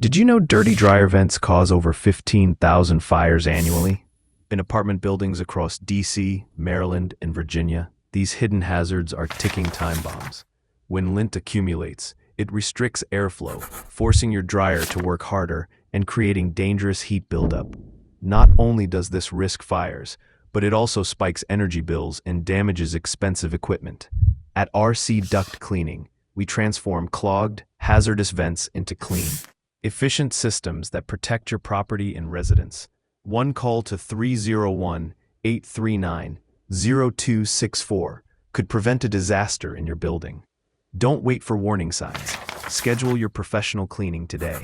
Did you know dirty dryer vents cause over 15,000 fires annually? In apartment buildings across DC, Maryland, and Virginia, these hidden hazards are ticking time bombs. When lint accumulates, it restricts airflow, forcing your dryer to work harder and creating dangerous heat buildup. Not only does this risk fires, but it also spikes energy bills and damages expensive equipment. At RC Duct Cleaning, we transform clogged, hazardous vents into clean, efficient systems that protect your property and residents. One call to 301-839-0264 could prevent a disaster in your building. Don't wait for warning signs. Schedule your professional cleaning today.